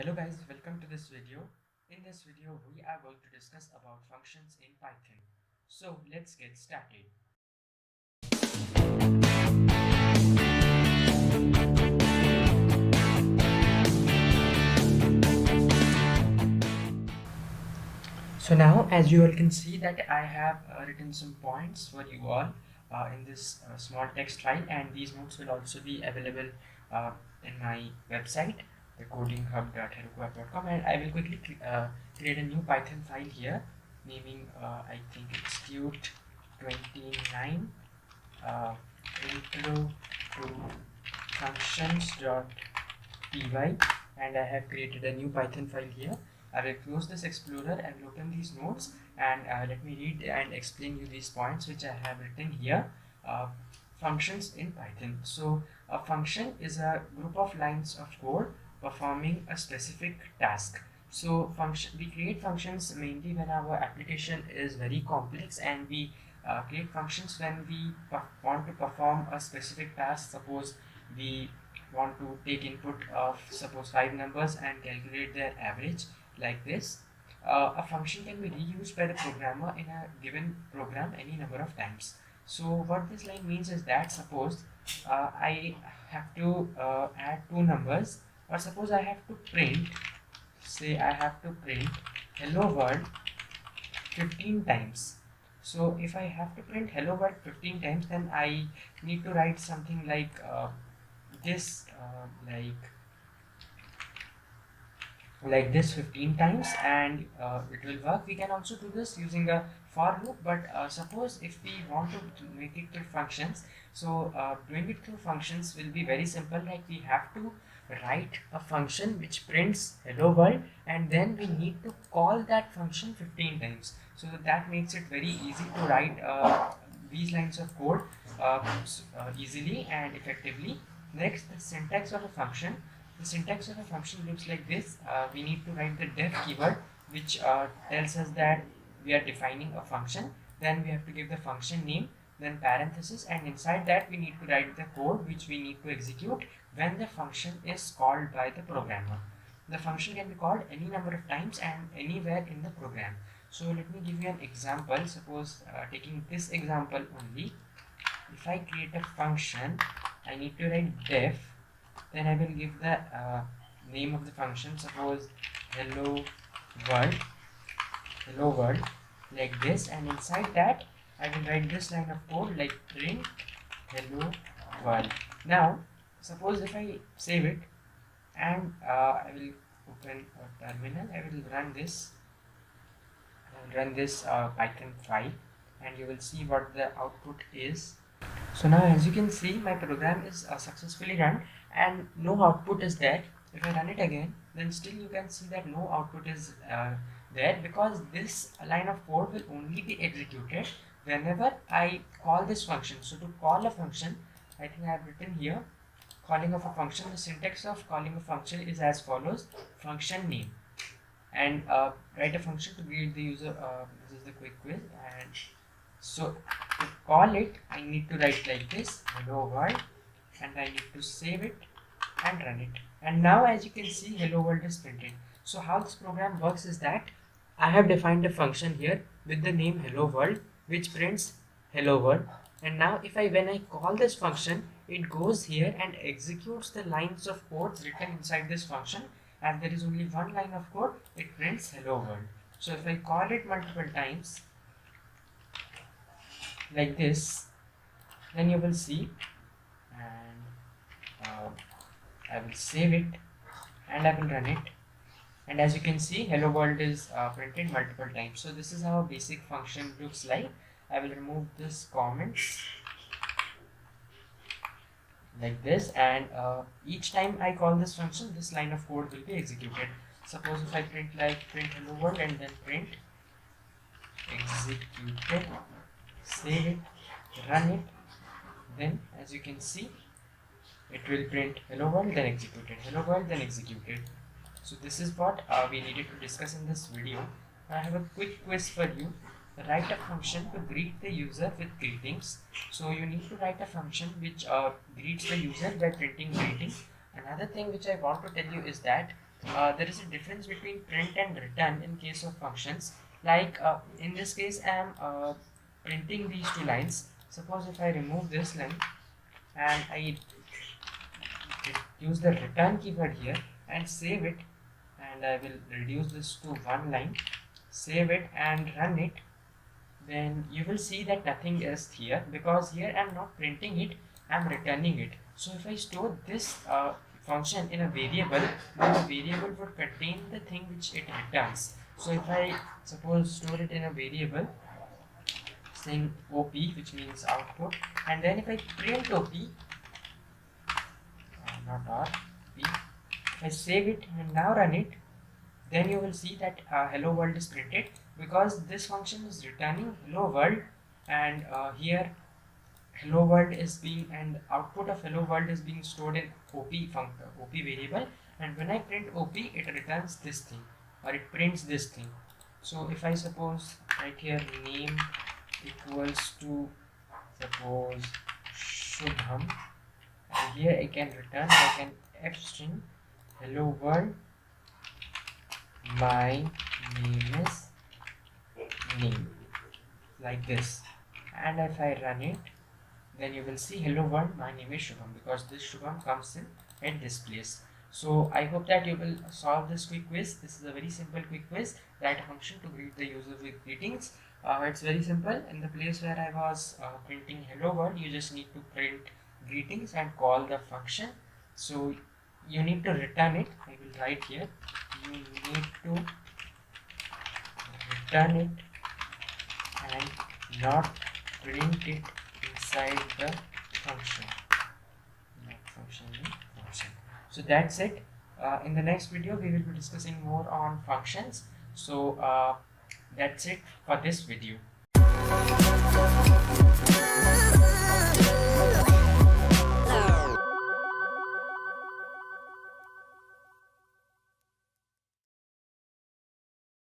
Hello guys, welcome to this video. In this video, we are going to discuss about functions in Python. So let's get started. So now, as you all can see that I have written some points for you all in this small text file, and these notes will also be available in my website, thecodinghub.herokuapp.com, and I will quickly create a new Python file here, naming I think it's Qt29 intro to functions.py, and I have created a new Python file here. I will close this explorer and open these notes, and let me read and explain you these points which I have written here. Functions in Python. So a function is a group of lines of code performing a specific task. So we create functions mainly when our application is very complex, and we create functions when we want to perform a specific task. Suppose we want to take input of suppose 5 numbers and calculate their average like this. A function can be reused by the programmer in a given program any number of times. So what this line means is that suppose I have to add 2 numbers, or suppose I have to print, say I have to print hello world 15 times. So if I have to print hello world 15 times, then I need to write something like this, like this 15 times, and it will work. We can also do this using a for loop, but suppose if we want to make it through functions, so doing it through functions will be very simple. Like we have to write a function which prints hello world, and then we need to call that function 15 times. So that makes it very easy to write these lines of code easily and effectively. Next, the syntax of a function. The syntax of a function looks like this. We need to write the def keyword, which tells us that we are defining a function. Then we have to give the function name, then parenthesis, and inside that we need to write the code which we need to execute when the function is called by the programmer. The function can be called any number of times and anywhere in the program. So let me give you an example. Suppose taking this example only, if I create a function, I need to write def, then I will give the name of the function, suppose hello world, hello world, like this, and inside that I will write this line of code like print hello world. Now suppose if I save it and I will open a terminal, I will run this Python file, and you will see what the output is. So now, as you can see, my program is successfully run and no output is there. If I run it again, then still you can see that no output is there, because this line of code will only be executed whenever I call this function. So to call a function, I think I have written here, calling of a function, the syntax of calling a function is as follows: function name, and write a function to greet the user. This is the quick quiz, and so to call it, I need to write like this, hello world, and I need to save it and run it. And now, as you can see, hello world is printed. So how this program works is that I have defined a function here with the name hello world, which prints hello world. And now when I call this function, it goes here and executes the lines of code written inside this function. As there is only one line of code, it prints hello world. So if I call it multiple times like this, then you will see, and I will save it and I will run it, and as you can see, hello world is printed multiple times. So this is how a basic function looks like. I will remove this comments like this, and each time I call this function, this line of code will be executed. Suppose if I print hello world and then print executed, save it, run it, then as you can see, it will print hello world, then executed, hello world, then executed. So this is what we needed to discuss in this video. I have a quick quiz for you. Write a function to greet the user with greetings. So you need to write a function which greets the user by printing greeting. Another thing which I want to tell you is that there is a difference between print and return in case of functions. Like in this case, I am printing these two lines. Suppose if I remove this line and I use the return keyword here and save it, and I will reduce this to one line, save it and run it, then you will see that nothing is here, because here I'm not printing it, I'm returning it. So if I store this function in a variable, then the variable would contain the thing which it returns. So if I suppose store it in a variable saying op, which means output, and then if I print op, not r, p, if I save it and now run it, then you will see that hello world is printed, because this function is returning hello world, and here hello world is being, and output of hello world is being stored in op variable, and when I print op, it returns this thing, or it prints this thing. So if I suppose right here name equals to suppose Shubham, and here I can return like an f string hello world, my name is name, like this, and if I run it, then you will see hello world, my name is Shubham, because this Shubham comes in at this place. So I hope that you will solve this quick quiz. This is a very simple quick quiz, write a function to greet the user with greetings. It's very simple. In the place where I was printing hello world, you just need to print greetings and call the function. So you need to return it. I will write here, you need to return it and not print it inside the function. Not function, function. So that's it. In the next video, we will be discussing more on functions. So that's it for this video.